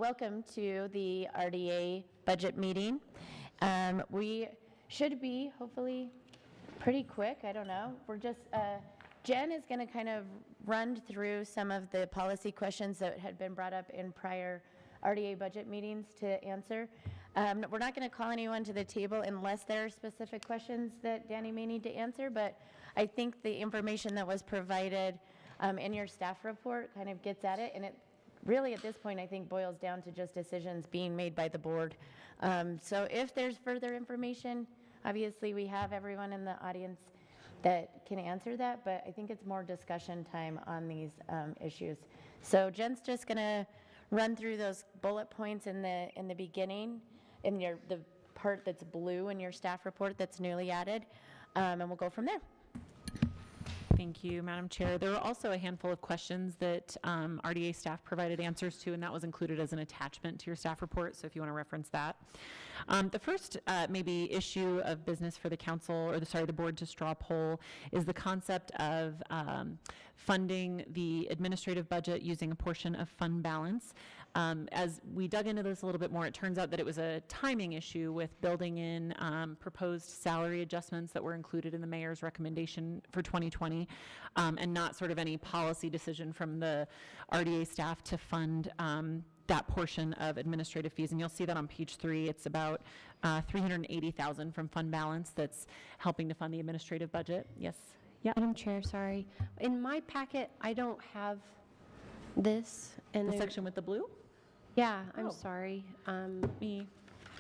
welcome to the RDA budget meeting. We should be hopefully pretty quick. I don't know. We're just, Jen is going to kind of run through some of the policy questions that had been brought up in prior RDA budget meetings to answer. We're not going to call anyone to the table unless there are specific questions that Danny may need to answer, but I think the information that was provided in your staff report kind of gets at it, and it really at this point I think boils down to just decisions being made by the board. So if there's further information, obviously we have everyone in the audience that can answer that, but I think it's more discussion time on these issues. So Jen's just going to run through those bullet points in the beginning, in the part that's blue in your staff report that's newly added, and we'll go from there. Thank you, Madam Chair. There were also a handful of questions that RDA staff provided answers to, and that was included as an attachment to your staff report, so if you want to reference that. The first maybe issue of business for the council, or the board to straw poll, is the concept of funding the administrative budget using a portion of fund balance. As we dug into this a little bit more, it turns out that it was a timing issue with building in proposed salary adjustments that were included in the mayor's recommendation for 2020, and not sort of any policy decision from the RDA staff to fund that portion of administrative fees. And you'll see that on page 3. It's about $380,000 from fund balance that's helping to fund the administrative budget. Yes. Yeah. Madam Chair, sorry. In my packet, I don't have this. And the section with the blue? Yeah, I'm sorry.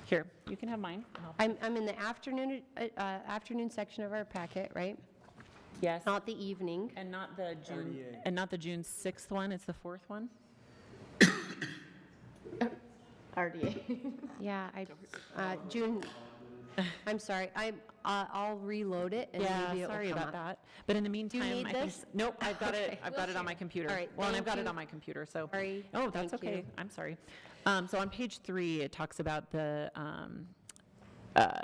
Here, you can have mine. I'm in the afternoon section of our packet, right? Yes. Not the evening. And not the June RDA. And not the June 6th one. It's the 4th one. RDA. Yeah, June. I'm sorry. I'll reload it. And yeah, maybe sorry about that. But in the meantime, do you need I this? think, nope, I've got it. I've got it on my computer. All right. Well, and I've got it on my computer. So. Sorry. Oh, that's Thank okay. you. I'm sorry. So on page 3, it talks about the.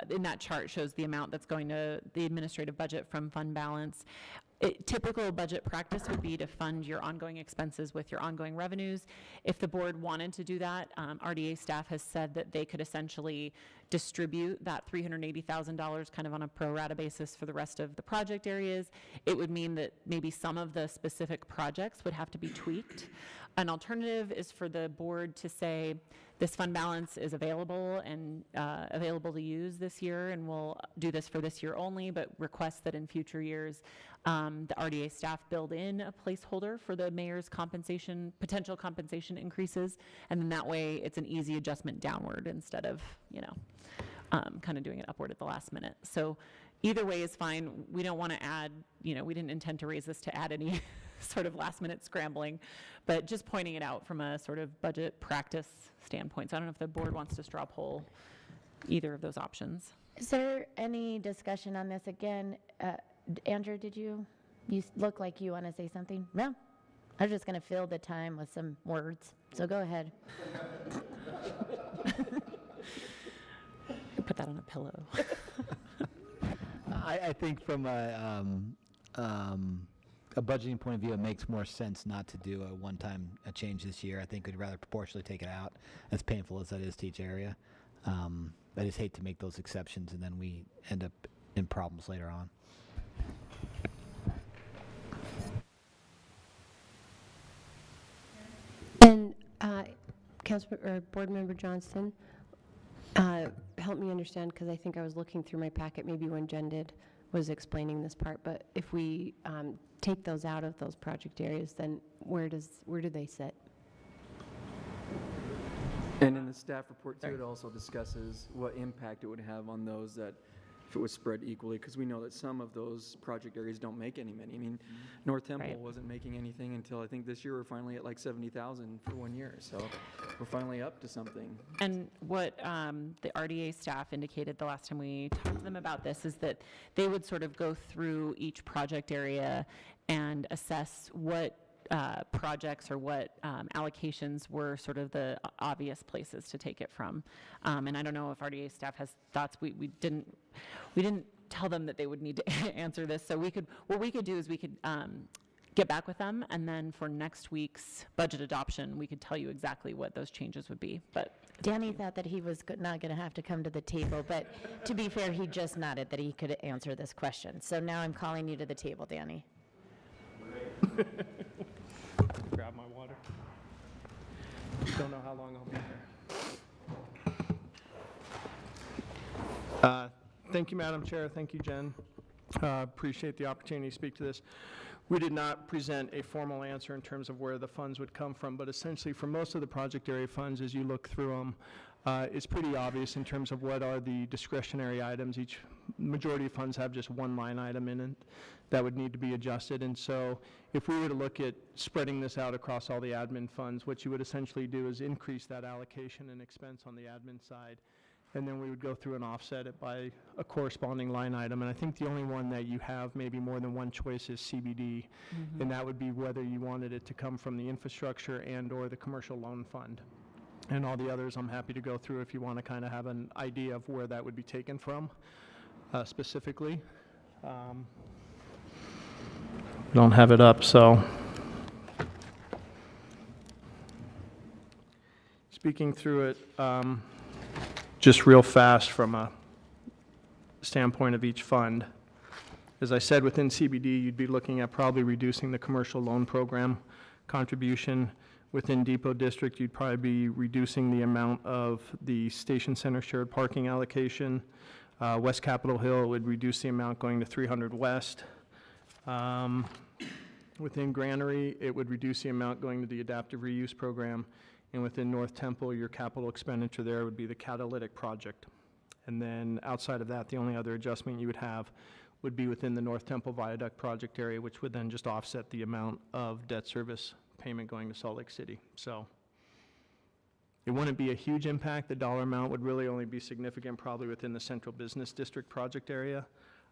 In that chart shows the amount that's going to the administrative budget from fund balance. Typical budget practice would be to fund your ongoing expenses with your ongoing revenues. If the board wanted to do that, RDA staff has said that they could essentially distribute that $380,000 kind of on a pro rata basis for the rest of the project areas. It would mean that maybe some of the specific projects would have to be tweaked. An alternative is for the board to say, this fund balance is available and available to use this year, and we'll do this for this year only, but request that in future years the RDA staff build in a placeholder for the mayor's compensation, potential compensation increases, and then that way it's an easy adjustment downward instead of, kind of doing it upward at the last minute. So either way is fine. We don't want to add, we didn't intend to raise this to add any sort of last minute scrambling, but just pointing it out from a sort of budget practice standpoint. So I don't know if the board wants to straw poll either of those options. Is there any discussion on this again? Andrew, did you look like you want to say something? No? I'm just going to fill the time with some words, so go ahead. Put that on a pillow. I think from a budgeting point of view, it makes more sense not to do a one-time change this year. I think we'd rather proportionally take it out, as painful as that is to each area. I just hate to make those exceptions and then we end up in problems later on. And Board Member Johnston, help me understand, because I think I was looking through my packet maybe when Jen was explaining this part, but if we take those out of those project areas, then where do they sit? And in the staff report too, it also discusses what impact it would have on those that, if it was spread equally, because we know that some of those project areas don't make any money. I mean, North Temple wasn't making anything until I think this year we're finally at like 70,000 for 1 year. So we're finally up to something. And what the RDA staff indicated the last time we talked to them about this is that they would sort of go through each project area and assess what projects or what allocations were sort of the obvious places to take it from. And I don't know if RDA staff has thoughts. We didn't tell them that they would need to answer this. So what we could do is we could get back with them, and then for next week's budget adoption, we could tell you exactly what those changes would be, but. Danny thought that he was not going to have to come to the table, but to be fair, he just nodded that he could answer this question. So now I'm calling you to the table, Danny. Grab my water. Don't know how long I'll be here. Thank you, Madam Chair. Thank you, Jen. Appreciate the opportunity to speak to this. We did not present a formal answer in terms of where the funds would come from, but essentially for most of the project area funds, as you look through them, it's pretty obvious in terms of what are the discretionary items. Each majority of funds have just one line item in it that would need to be adjusted. And so if we were to look at spreading this out across all the admin funds, what you would essentially do is increase that allocation and expense on the admin side. And then we would go through and offset it by a corresponding line item. And I think the only one that you have maybe more than one choice is CBD. And that would be whether you wanted it to come from the infrastructure and or the commercial loan fund. And all the others I'm happy to go through if you want to kind of have an idea of where that would be taken from specifically. Don't have it up, so. Speaking through it, just real fast from a standpoint of each fund. As I said, within CBD, you'd be looking at probably reducing the commercial loan program contribution. Within Depot District, you'd probably be reducing the amount of the Station Center shared parking allocation. West Capitol Hill would reduce the amount going to 300 West. Within Granary, it would reduce the amount going to the adaptive reuse program. And within North Temple, your capital expenditure there would be the catalytic project. And then outside of that, the only other adjustment you would have would be within the North Temple Viaduct project area, which would then just offset the amount of debt service payment going to Salt Lake City. So it wouldn't be a huge impact. The dollar amount would really only be significant probably within the Central Business District project area.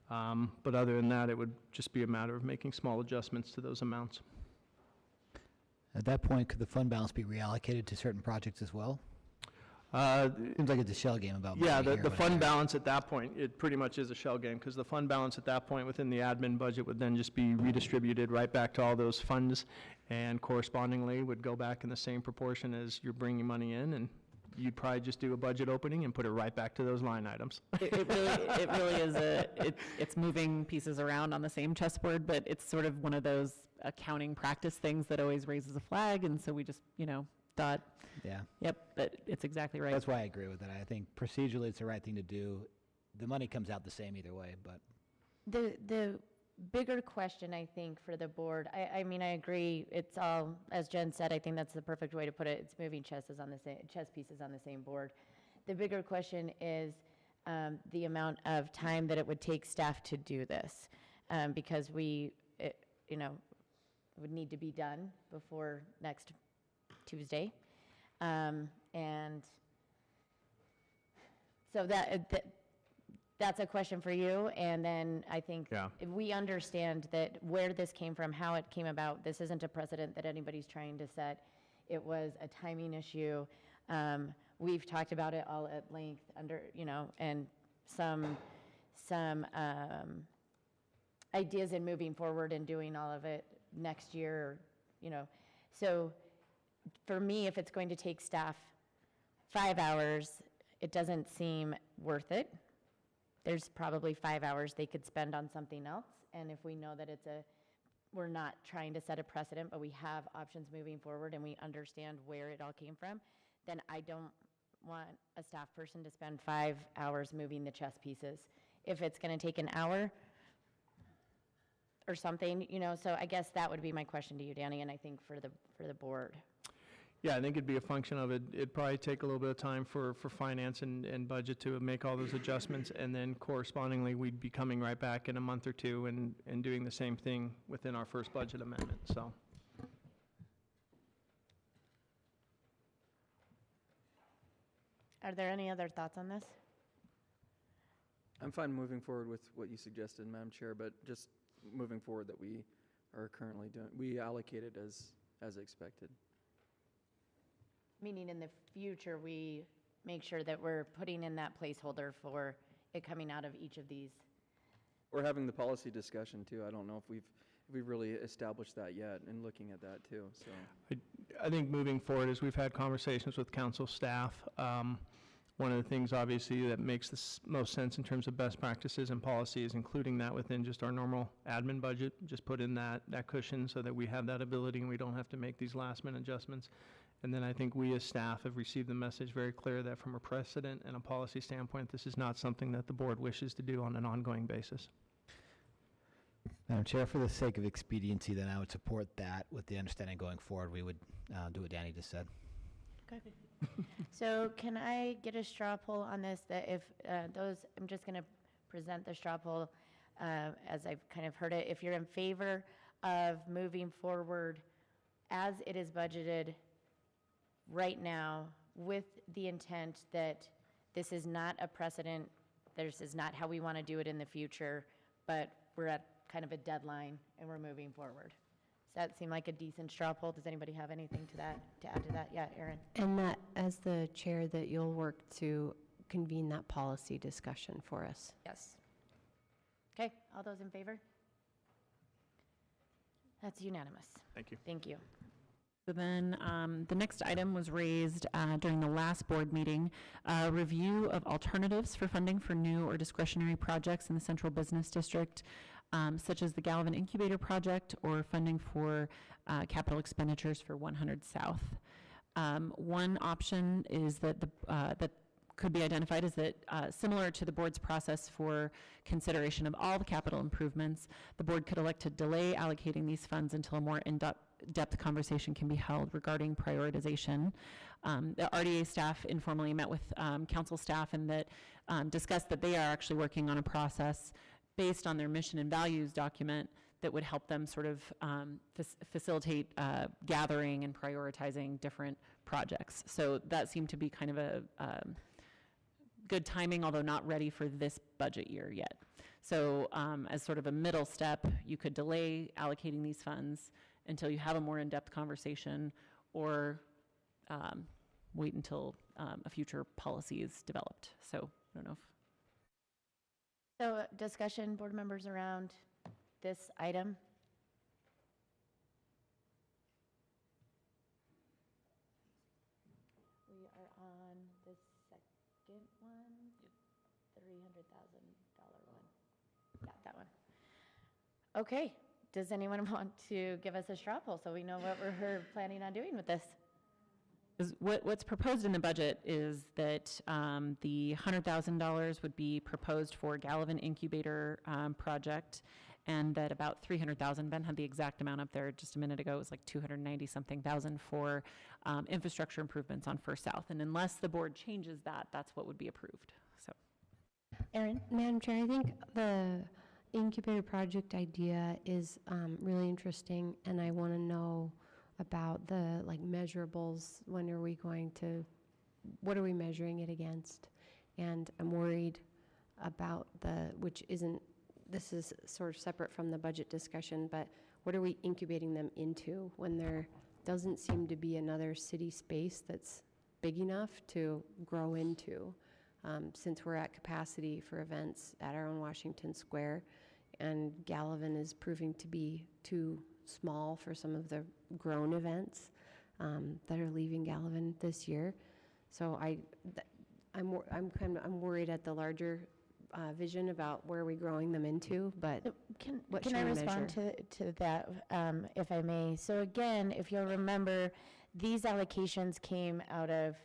But other than that, it would just be a matter of making small adjustments to those amounts. At that point, could the fund balance be reallocated to certain projects as well? Seems like it's a shell game about money Yeah, here, the but fund balance at that point, it pretty much is a shell game, because the fund balance at that point within the admin budget would then just be redistributed right back to all those funds, and correspondingly would go back in the same proportion as you're bringing money in, and you'd probably just do a budget opening and put it right back to those line items. It really is it's moving pieces around on the same chessboard, but it's sort of one of those accounting practice things that always raises a flag, and so we just, thought, yeah. yep, but it's exactly right. That's why I agree with it. I think procedurally it's the right thing to do. The money comes out the same either way, but. The bigger question, I think, for the board, I mean, I agree, it's all, as Jen said, I think that's the perfect way to put it, it's moving chess pieces on the same board. The bigger question is the amount of time that it would take staff to do this, because would need to be done before next Tuesday. And so that's a question for you. And then I think if we understand that where this came from, how it came about, this isn't a precedent that anybody's trying to set. It was a timing issue. We've talked about it all at length and some ideas in moving forward and doing all of it next year, So for me, if it's going to take staff 5 hours, it doesn't seem worth it. There's probably 5 hours they could spend on something else. And if we know that we're not trying to set a precedent, but we have options moving forward and we understand where it all came from, then I don't want a staff person to spend 5 hours moving the chess pieces. If it's going to take an hour or something, so I guess that would be my question to you, Danny, and I think for the board. Yeah, I think it'd be a function of it. It'd probably take a little bit of time for finance and budget to make all those adjustments, and then correspondingly, we'd be coming right back in a month or two and doing the same thing within our first budget amendment, so. Are there any other thoughts on this? I'm fine moving forward with what you suggested, Madam Chair, but just moving forward that we are currently doing, we allocate it as expected. Meaning in the future, we make sure that we're putting in that placeholder for it coming out of each of these. We're having the policy discussion too. I don't know if we really established that yet, and looking at that too, so. I think moving forward, as we've had conversations with council staff, one of the things obviously that makes the most sense in terms of best practices and policies, including that within just our normal admin budget, just put in that cushion so that we have that ability and we don't have to make these last-minute adjustments. And then I think we as staff have received the message very clear that from a precedent and a policy standpoint, this is not something that the board wishes to do on an ongoing basis. Madam Chair, for the sake of expediency, then I would support that with the understanding going forward, we would do what Danny just said. Okay. So can I get a straw poll on this, that if I'm just going to present the straw poll as I've kind of heard it. If you're in favor of moving forward as it is budgeted right now with the intent that this is not a precedent, this is not how we want to do it in the future, but we're at kind of a deadline and we're moving forward. Does that seem like a decent straw poll? Does anybody have anything to add to that? Yeah, Erin. And that, as the chair, that you'll work to convene that policy discussion for us. Yes. Okay, all those in favor? That's unanimous. Thank you. Thank you. So then the next item was raised during the last board meeting, review of alternatives for funding for new or discretionary projects in the Central Business District, such as the Gallivan Incubator Project or funding for capital expenditures for 100 South. One option is that that could be identified as that similar to the board's process for consideration of all the capital improvements, the board could elect to delay allocating these funds until a more in-depth conversation can be held regarding prioritization. The RDA staff informally met with council staff and that discussed that they are actually working on a process based on their mission and values document that would help them sort of facilitate gathering and prioritizing different projects. So that seemed to be kind of a good timing, although not ready for this budget year yet. So as sort of a middle step, you could delay allocating these funds until you have a more in-depth conversation, or wait until a future policy is developed. So I don't know if. So discussion, board members, around this item? We are on the second one, the $300,000 one. Yeah, that one. Okay, does anyone want to give us a straw poll so we know what we're planning on doing with this? What's proposed in the budget is that the $100,000 would be proposed for Gallivan Incubator Project, and that about $300,000, Ben had the exact amount up there just a minute ago, it was like 290-something thousand for infrastructure improvements on First South. And unless the board changes that, that's what would be approved. So, Erin? Madam Chair, I think the incubator project idea is really interesting, and I want to know about the measurables. When are we going to, what are we measuring it against? And I'm worried about this is sort of separate from the budget discussion, but what are we incubating them into when there doesn't seem to be another city space that's big enough to grow into, since we're at capacity for events at our own Washington Square, and Gallivan is proving to be too small for some of the grown events that are leaving Gallivan this year. So I'm worried at the larger vision about where are we growing them into, but Can I respond to that, if I may? So again, if you'll remember, these allocations came out of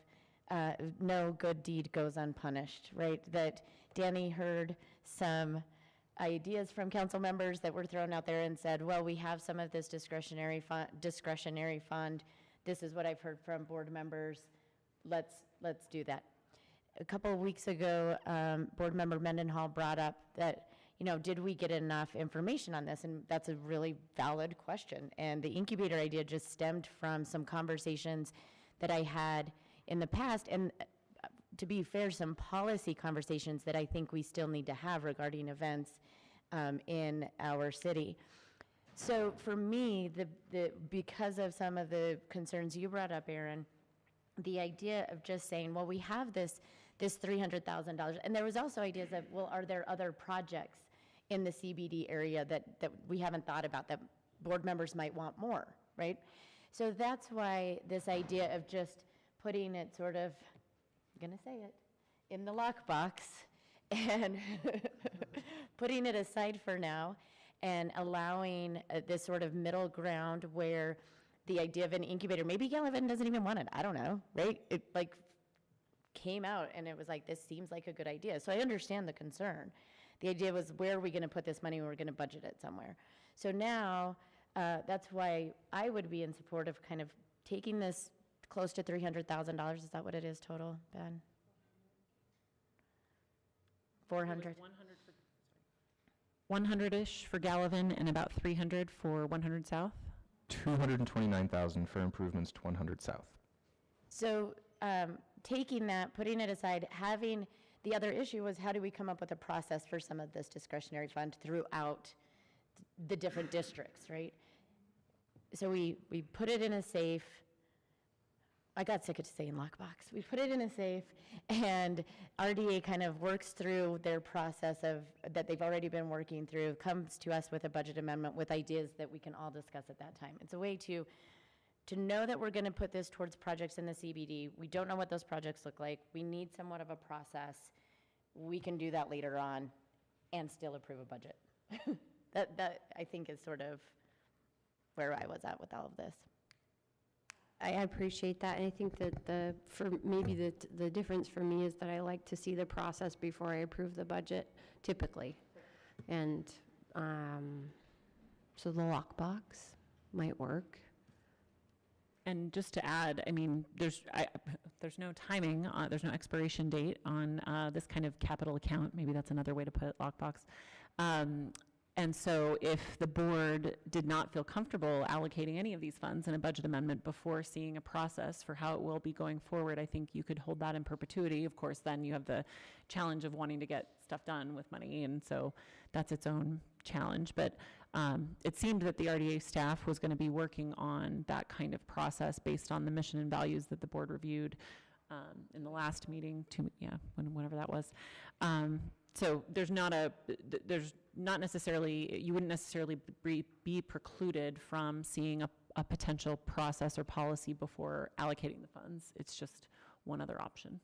no good deed goes unpunished, right? That Danny heard some ideas from council members that were thrown out there and said, well, we have some of this discretionary fund. This is what I've heard from board members. Let's do that. A couple of weeks ago, board member Mendenhall brought up that, did we get enough information on this? And that's a really valid question. And the incubator idea just stemmed from some conversations that I had in the past. And to be fair, some policy conversations that I think we still need to have regarding events in our city. So for me, because of some of the concerns you brought up, Erin, the idea of just saying, well, we have this $300,000, and there was also ideas of, well, are there other projects in the CBD area that we haven't thought about, that board members might want more, right? So that's why this idea of just putting it sort of, I'm going to say it, in the lockbox and putting it aside for now and allowing this sort of middle ground where the idea of an incubator, maybe Gallivan doesn't even want it, I don't know, right? It like came out and it was like, this seems like a good idea. So I understand the concern. The idea was, where are we going to put this money? We're going to budget it somewhere. So now, that's why I would be in support of kind of taking this close to $300,000. Is that what it is total, Ben? 400? 100-ish for Gallivan and about 300 for 100 South? 229,000 for improvements to 100 South. So taking that, putting it aside, having, the other issue was, how do we come up with a process for some of this discretionary fund throughout the different districts, right? So we put it in a safe. I got sick of saying lockbox. We put it in a safe, and RDA kind of works through their process of that they've already been working through, comes to us with a budget amendment with ideas that we can all discuss at that time. It's a way to know that we're going to put this towards projects in the CBD. We don't know what those projects look like. We need somewhat of a process. We can do that later on and still approve a budget. That I think is sort of where I was at with all of this. I appreciate that, and I think that the difference for me is that I like to see the process before I approve the budget, typically. And so the lockbox might work. And just to add, I mean, there's no timing, there's no expiration date on this kind of capital account. Maybe that's another way to put it, lockbox. And so if the board did not feel comfortable allocating any of these funds in a budget amendment before seeing a process for how it will be going forward, I think you could hold that in perpetuity. Of course, then you have the challenge of wanting to get stuff done with money, and so that's its own challenge. But it seemed that the RDA staff was going to be working on that kind of process based on the mission and values that the board reviewed in the last meeting, whenever that was. So there's not necessarily, you wouldn't necessarily be precluded from seeing a potential process or policy before allocating the funds. It's just one other option.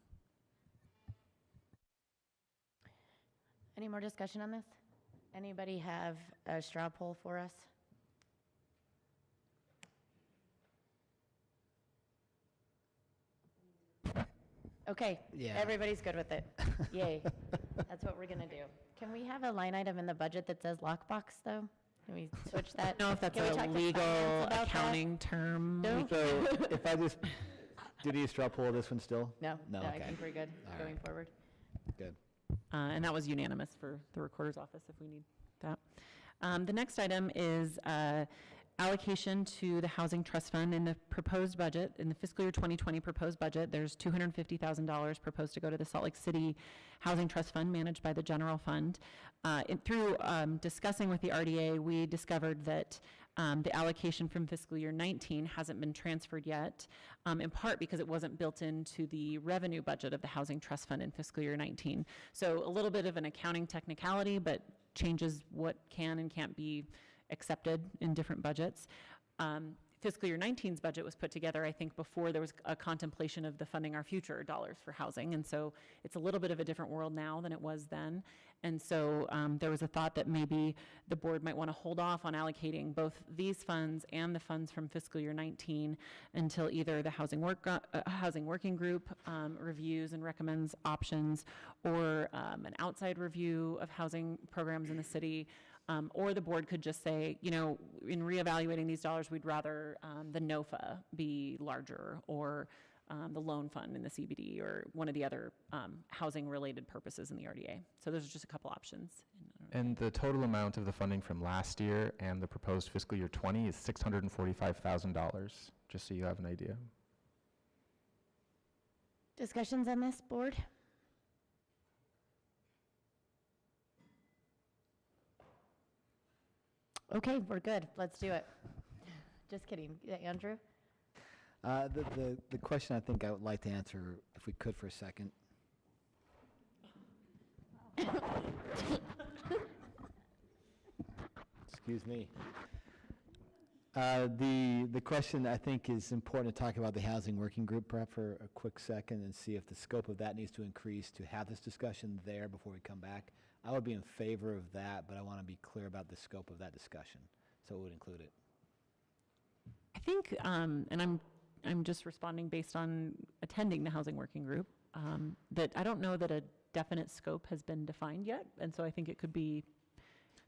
Any more discussion on this? Anybody have a straw poll for us? Okay, Yeah. everybody's good with it. Yay. That's what we're gonna do. Can we have a line item in the budget that says lockbox, though? Can we switch that? I don't know if that's Can we a talk to legal finance about that? accounting term. No? So if I just, do you need a straw poll of this one still? No, No, I okay. think we're good All going right. forward. Good. And that was unanimous for the recorder's office if we need that. The next item is allocation to the Housing Trust Fund in the proposed budget. In the fiscal year 2020 proposed budget, there's $250,000 proposed to go to the Salt Lake City Housing Trust Fund managed by the General Fund. Through discussing with the RDA, we discovered that the allocation from fiscal year 19 hasn't been transferred yet, in part because it wasn't built into the revenue budget of the Housing Trust Fund in fiscal year 19. So a little bit of an accounting technicality, but changes what can and can't be accepted in different budgets. Fiscal year 19's budget was put together, I think, before there was a contemplation of the funding our future dollars for housing. And so it's a little bit of a different world now than it was then. And so there was a thought that maybe the board might want to hold off on allocating both these funds and the funds from fiscal year 19 until either the housing working group reviews and recommends options, or an outside review of housing programs in the city. Or the board could just say, you know, in reevaluating these dollars, we'd rather the NOFA be larger, or the loan fund in the CBD, or one of the other housing-related purposes in the RDA. So those are just a couple options. And the total amount of the funding from last year and the proposed fiscal year 20 is $645,000, just so you have an idea. Discussions on this, board? Okay, we're good. Let's do it. Just kidding. Yeah, Andrew? The question I think I would like to answer, if we could for a second. Excuse me. The question I think is important to talk about the housing working group perhaps for a quick second and see if the scope of that needs to increase to have this discussion there before we come back. I would be in favor of that, but I want to be clear about the scope of that discussion, so it would include it. I think, and I'm just responding based on attending the housing working group, that I don't know that a definite scope has been defined yet, and so I think it could be,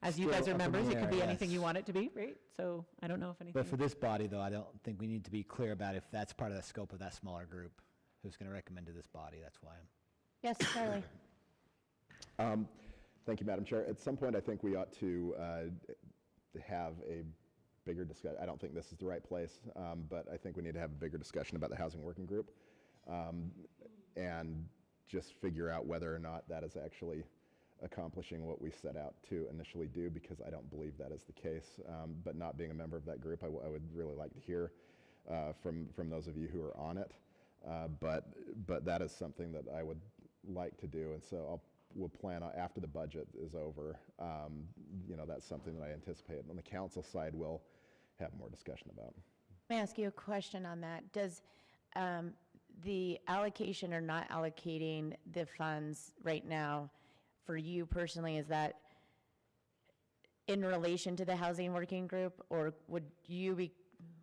as you guys Still are up in members, the it could air, be anything you yes. want it to be, right? So I don't know if anything. But for this body, though, I don't think we need to be clear about if that's part of the scope of that smaller group who's going to recommend to this body. That's why. Yes, Charlie? Thank you, Madam Chair. At some point, I think we ought to have a bigger discussion. I don't think this is the right place, but I think we need to have a bigger discussion about the housing working group and just figure out whether or not that is actually accomplishing what we set out to initially do, because I don't believe that is the case. But not being a member of that group, I would really like to hear from those of you who are on it. But that is something that I would like to do, and so we'll plan on, after the budget is over, that's something that I anticipate. On the council side, we'll have more discussion about. Let me ask you a question on that. Does the allocation or not allocating the funds right now, for you personally, is that in relation to the housing working group, or would you be,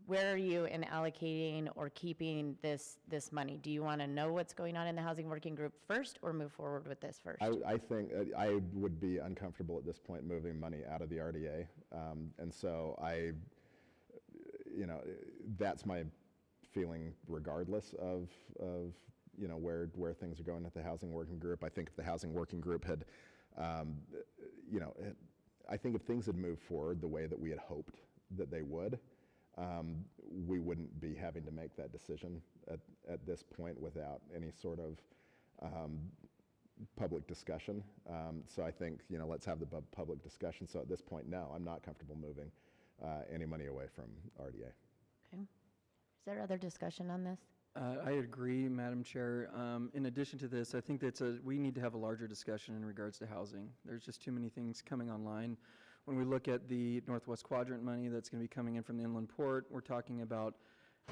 where are you in allocating or keeping this money? Do you want to know what's going on in the housing working group first, or move forward with this first? I think I would be uncomfortable at this point moving money out of the RDA, and so that's my feeling regardless of where things are going at the housing working group. I think if the housing working group had, I think if things had moved forward the way that we had hoped that they would, we wouldn't be having to make that decision at this point without any sort of public discussion. So I think, let's have the public discussion. So at this point, no, I'm not comfortable moving any money away from RDA. Okay. Is there other discussion on this? I agree, Madam Chair. In addition to this, I think we need to have a larger discussion in regards to housing. There's just too many things coming online. When we look at the Northwest Quadrant money that's going to be coming in from the Inland Port, we're talking about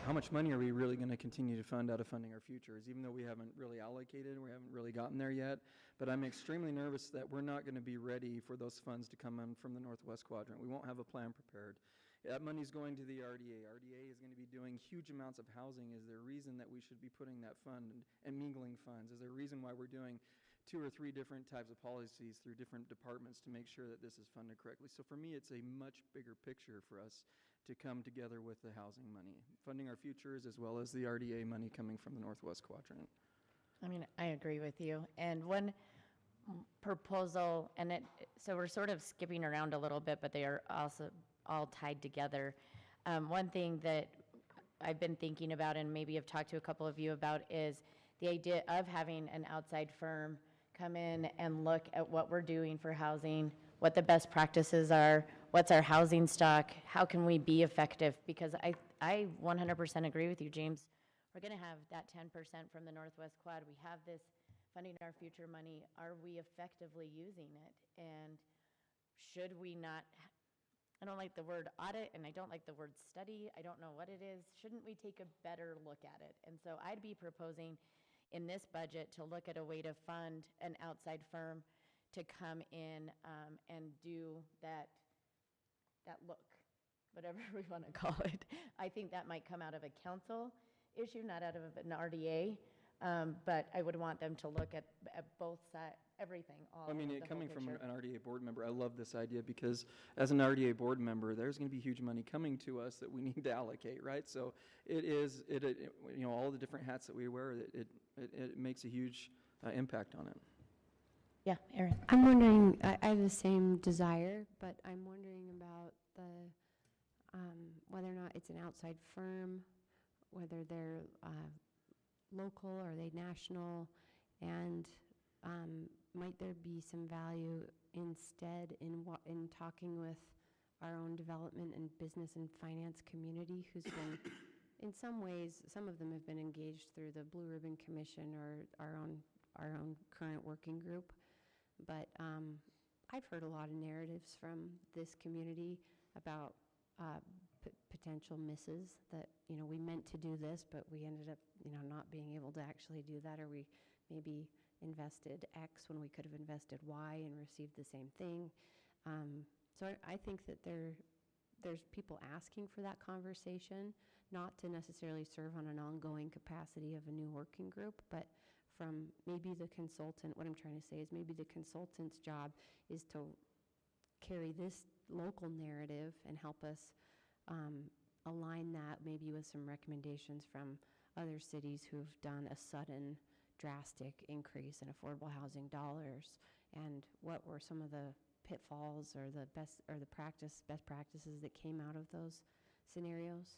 how much money are we really going to continue to fund out of Funding Our Futures, even though we haven't really allocated, we haven't really gotten there yet. But I'm extremely nervous that we're not going to be ready for those funds to come in from the Northwest Quadrant. We won't have a plan prepared. That money's going to the RDA. RDA is going to be doing huge amounts of housing. Is there a reason that we should be putting that fund and mingling funds? Is there a reason why we're doing 2 or 3 different types of policies through different departments to make sure that this is funded correctly? So for me, it's a much bigger picture for us to come together with the housing money, Funding Our Futures, as well as the RDA money coming from the Northwest Quadrant. I mean, I agree with you. And one proposal, so we're sort of skipping around a little bit, but they are also all tied together. One thing that I've been thinking about, and maybe I've talked to a couple of you about, is the idea of having an outside firm come in and look at what we're doing for housing, what the best practices are, what's our housing stock, how can we be effective? Because I 100% agree with you, James. We're going to have that 10% from the Northwest Quad. We have this Funding Our Future money. Are we effectively using it? And should we not, I don't like the word audit, and I don't like the word study. I don't know what it is. Shouldn't we take a better look at it? And so I'd be proposing in this budget to look at a way to fund an outside firm to come in and do that look, whatever we want to call it. I think that might come out of a council issue, not out of an RDA, but I would want them to look at both sides, everything, all I mean, of the coming whole from picture. an RDA board member, I love this idea, because as an RDA board member, there's going to be huge money coming to us that we need to allocate, right? So it is, all the different hats that we wear, it makes a huge impact on it. Yeah, Erin. I'm wondering, I have the same desire, but I'm wondering about whether or not it's an outside firm, whether they're local or are they national, and might there be some value instead in talking with our own development and business and finance community, who's been, in some ways, some of them have been engaged through the Blue Ribbon Commission or our own current working group. But I've heard a lot of narratives from this community about potential misses, that, we meant to do this, but we ended up, not being able to actually do that, or we maybe invested X when we could have invested Y and received the same thing. So I think that there's people asking for that conversation, not to necessarily serve on an ongoing capacity of a new working group, but from maybe the consultant. What I'm trying to say is maybe the consultant's job is to carry this local narrative and help us align that maybe with some recommendations from other cities who've done a sudden drastic increase in affordable housing dollars, and what were some of the pitfalls or the best practices that came out of those scenarios.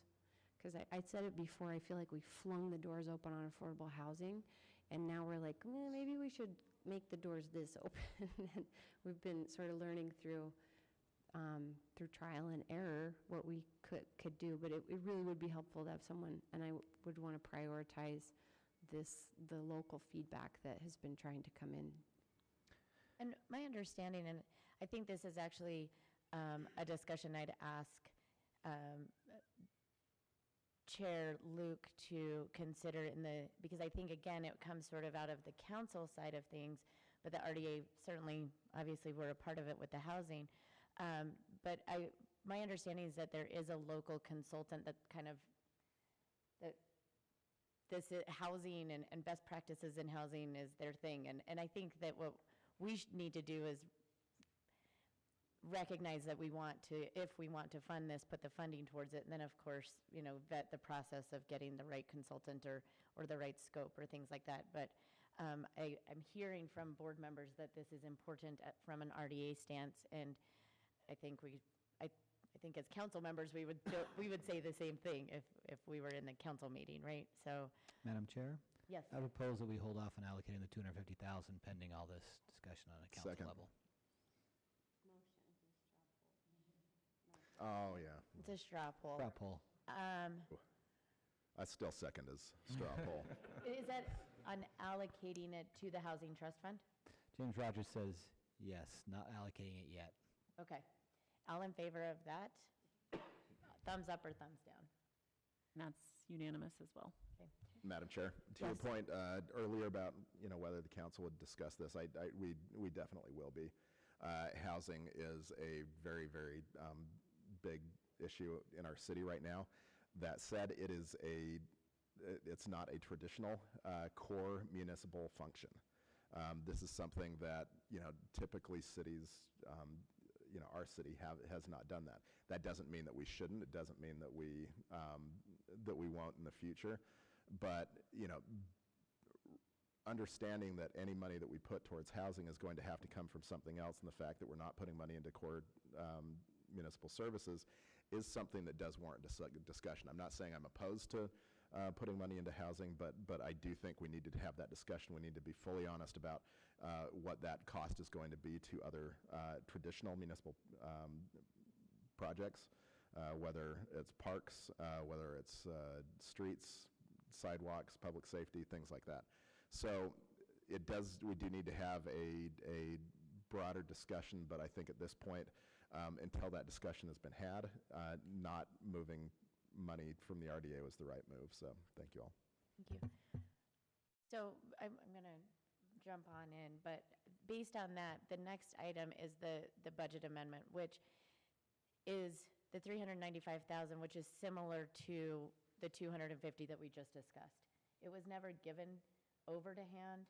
Because I said it before, I feel like we flung the doors open on affordable housing, and now we're like, maybe we should make the doors this open. And we've been sort of learning through trial and error what we could do, but it really would be helpful to have someone, and I would want to prioritize the local feedback that has been trying to come in. And my understanding, and I think this is actually a discussion I'd ask Chair Luke to consider because I think, again, it comes sort of out of the council side of things, but the RDA certainly, obviously, we're a part of it with the housing. But my understanding is that there is a local consultant that this is housing and best practices in housing is their thing. And I think that what we need to do is recognize that if we want to fund this, put the funding towards it, and then of course, vet the process of getting the right consultant or the right scope or things like that. But I'm hearing from board members that this is important from an RDA stance, and I think I think as council members, we would say the same thing if we were in the council meeting, right? So, Madam Chair? yes. I propose that we hold off on allocating the $250,000 pending all this discussion on a council Second. level. Oh, yeah. It's a straw poll. Straw poll. I still second as straw poll. Is that on allocating it to the Housing Trust Fund? James Rogers says yes, not allocating it yet. Okay. All in favor of that? Thumbs up or thumbs down? And that's unanimous as well. Okay. Madam Chair, to your Yes. point earlier about whether the council would discuss this, we definitely will be. Housing is a very, very big issue in our city right now. That said, it's not a traditional core municipal function. This is something that typically cities, our city has not done that. That doesn't mean that we shouldn't. It doesn't mean that we won't in the future. But understanding that any money that we put towards housing is going to have to come from something else, and the fact that we're not putting money into core municipal services is something that does warrant discussion. I'm not saying I'm opposed to putting money into housing, but I do think we need to have that discussion. We need to be fully honest about what that cost is going to be to other traditional municipal projects, whether it's parks, whether it's streets, sidewalks, public safety, things like that. So we do need to have a broader discussion, but I think at this point, until that discussion has been had, not moving money from the RDA was the right move. So thank you all. Thank you. So I'm going to jump on in, but based on that, the next item is the budget amendment, which is the $395,000, which is similar to the $250 that we just discussed. It was never given over to hand,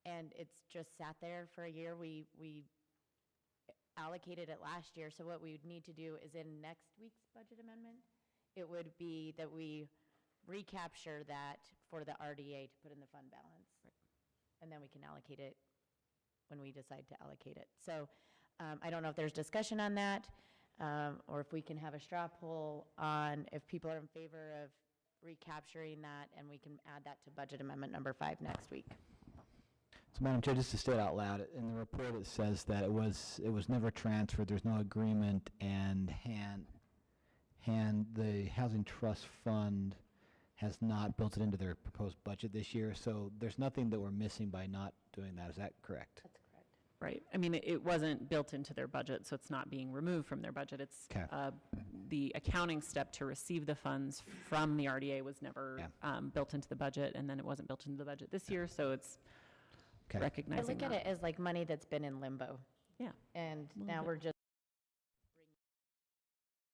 and it's just sat there for a year. We allocated it last year, so what we would need to do is in next week's budget amendment, it would be that we recapture that for the RDA to put in the fund balance. Right. And then we can allocate it when we decide to allocate it. So I don't know if there's discussion on that, or if we can have a straw poll on if people are in favor of recapturing that, and we can add that to budget amendment number 5 next week. So, Madam Chair, just to state out loud, in the report it says that it was never transferred, there's no agreement, and the Housing Trust Fund has not built it into their proposed budget this year, so there's nothing that we're missing by not doing that. Is that correct? That's correct. Right. I mean, it wasn't built into their budget, so it's not being removed from their budget. It's 'Kay. the accounting step to receive the funds from the RDA was never built into the budget, and then it wasn't built into the budget this year, so it's 'Kay. I recognizing look at that. it as like money that's been in limbo. Yeah. And Little now bit. we're just,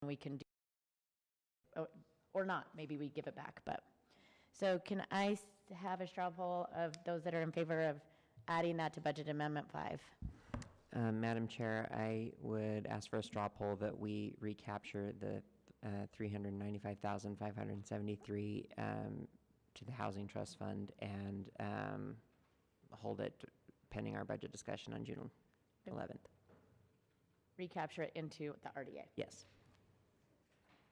we can do, or not, maybe we give it back, but. So can I have a straw poll of those that are in favor of adding that to Budget Amendment 5? Madam Chair, I would ask for a straw poll that we recapture the $395,573 to the Housing Trust Fund and hold it pending our budget discussion on June 11th. Recapture it into the RDA. Yes.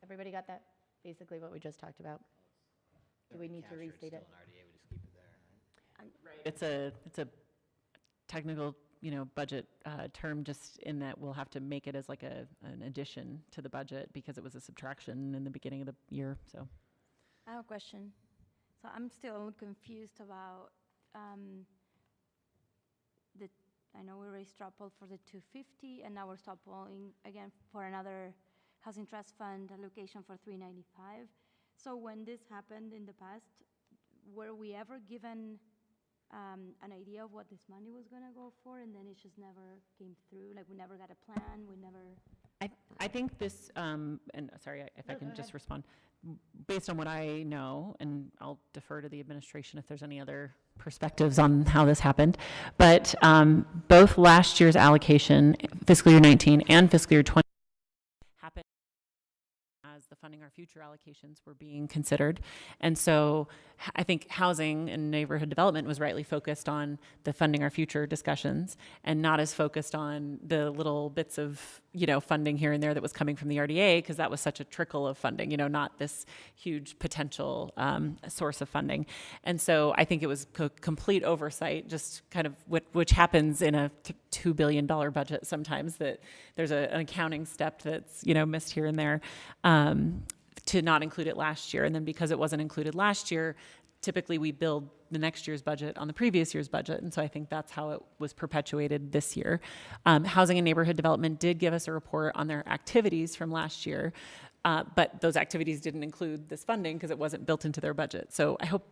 Everybody got that? Basically what we just talked about? Do we need to restate it? It's a technical, budget term, just in that we'll have to make it as like an addition to the budget because it was a subtraction in the beginning of the year, so. I have a question. So I'm still a little confused about I know we raised straw poll for the 250, and now we're straw polling again for another Housing Trust Fund allocation for 395. So when this happened in the past, were we ever given an idea of what this money was going to go for, and then it just never came through? Like, we never got a plan, we never... I think this, and sorry, if I can just respond, based on what I know, and I'll defer to the administration if there's any other perspectives on how this happened, but both last year's allocation, fiscal year 19 and fiscal year 20, happened as the Funding Our Future allocations were being considered. And so I think housing and neighborhood development was rightly focused on the Funding Our Future discussions and not as focused on the little bits of, funding here and there that was coming from the RDA, because that was such a trickle of funding, not this huge potential source of funding. And so I think it was complete oversight, just kind of which happens in a $2 billion budget sometimes, that there's an accounting step that's, missed here and there, to not include it last year. And then because it wasn't included last year, typically we build the next year's budget on the previous year's budget. And so I think that's how it was perpetuated this year. Housing and Neighborhood Development did give us a report on their activities from last year, but those activities didn't include this funding because it wasn't built into their budget. So I hope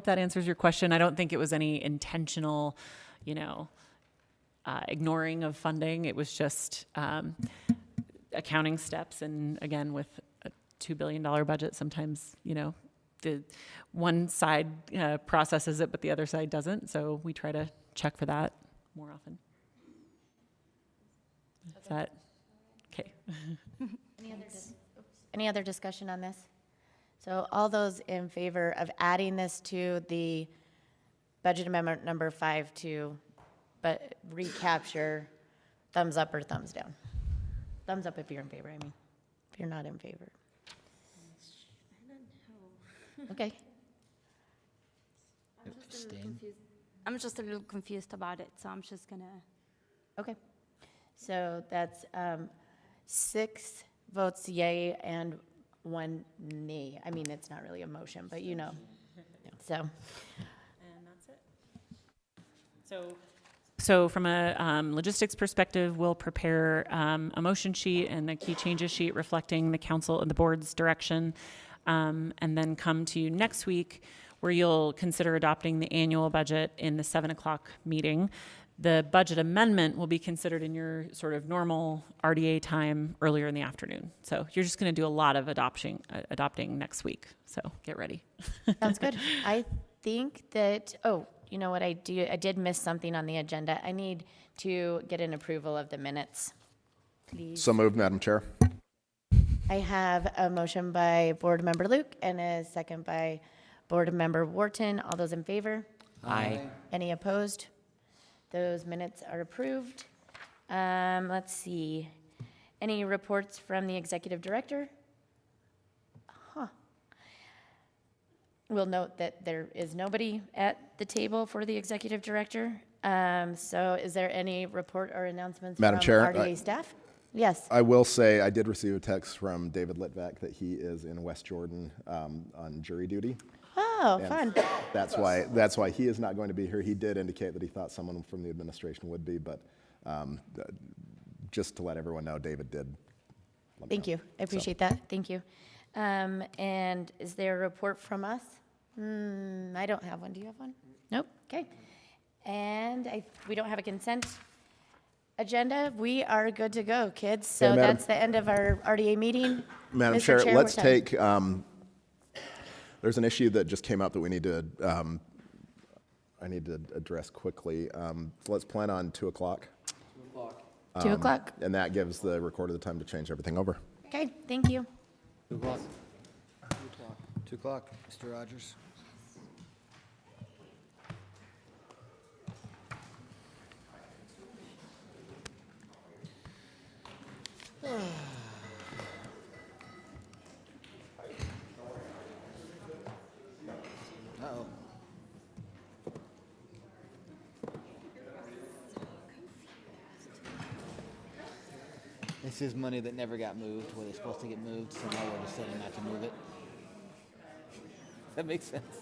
that answers your question. I don't think it was any intentional, ignoring of funding. It was just accounting steps. And again, with a $2 billion budget, sometimes, the one side processes it, but the other side doesn't. So we try to check for that more often. Is that okay? Any other discussion on this? So all those in favor of adding this to the Budget Amendment number 5 to recapture, thumbs up or thumbs down? Thumbs up if you're in favor, I mean. If you're not in favor. Okay. I'm just a little confused about it, so I'm just gonna... Okay. So that's 6 votes yay and 1 nay. I mean, it's not really a motion, but So. And that's it. So from a logistics perspective, we'll prepare a motion sheet and a key changes sheet reflecting the council and the board's direction, and then come to you next week where you'll consider adopting the annual budget in the 7 o'clock meeting. The budget amendment will be considered in your sort of normal RDA time earlier in the afternoon. So you're just going to do a lot of adopting next week. So get ready. Sounds good. I think that, you know what I did miss something on the agenda. I need to get an approval of the minutes, please. So moved, Madam Chair. I have a motion by Board Member Luke and a second by Board Member Wharton. All those in favor? Aye. Any opposed? Those minutes are approved. Let's see. Any reports from the Executive Director? We'll note that there is nobody at the table for the Executive Director. So is there any report or announcements Madam from Chair, RDA staff? Yes. I will say I did receive a text from David Litvak that he is in West Jordan on jury duty. Oh, And fun. That's why he is not going to be here. He did indicate that he thought someone from the administration would be, but just to let everyone know, David did. let me Thank know. you. I appreciate that. Thank you. And is there a report from us? I don't have one. Do you have one? Nope. Okay. And we don't have a consent agenda. We are good to go, kids. So Madam- that's the end of our RDA meeting. Madam Mr. Chair, Chair, let's we're done. take, there's an issue that just came up that we need to, I need to address quickly. So let's plan on 2 o'clock. 2 o'clock. And that gives the recorder the time to change everything over. Okay, thank you. 2 o'clock. 2 o'clock, Mr. Rogers. Uh-oh. This is money that never got moved, where it's supposed to get moved, so now we're deciding not to move it. Does that make sense?